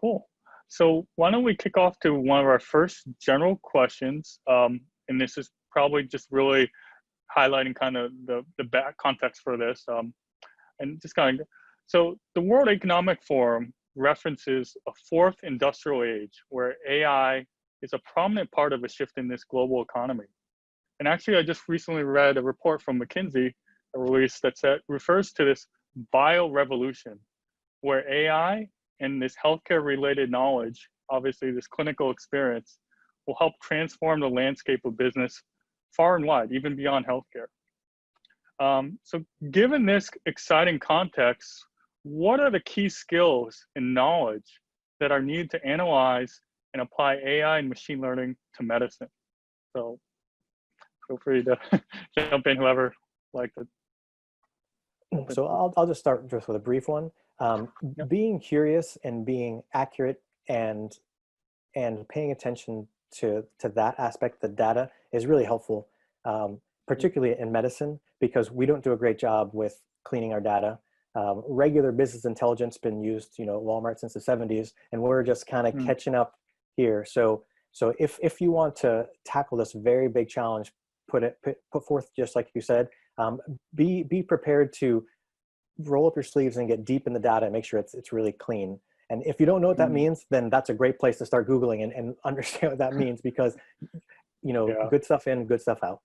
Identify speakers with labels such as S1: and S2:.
S1: Cool. So why don't we kick off to one of our first general questions? And this is probably just really highlighting kind of the back context for this. And just kind of, so the World Economic Forum references a fourth industrial age where AI is a prominent part of a shift in this global economy. And actually, I just recently read a report from McKinsey, a release that refers to this bio revolution, where AI and this healthcare related knowledge, obviously this clinical experience, will help transform the landscape of business far and wide, even beyond healthcare. So given this exciting context, what are the key skills and knowledge that are needed to analyze and apply AI and machine learning to medicine? So feel free to jump in, whoever likes it.
S2: So I'll just start just with a brief one. Being curious and being accurate and paying attention to that aspect, the data, is really helpful, particularly in medicine, because we don't do a great job with cleaning our data. Regular business intelligence been used, Walmart since the 70s, and we're just kind of catching up here. So if you want to tackle this very big challenge, put forth, just like you said, be prepared to roll up your sleeves and get deep in the data and make sure it's really clean. And if you don't know what that means, then that's a great place to start Googling and understand what that means, because good stuff in, good stuff out.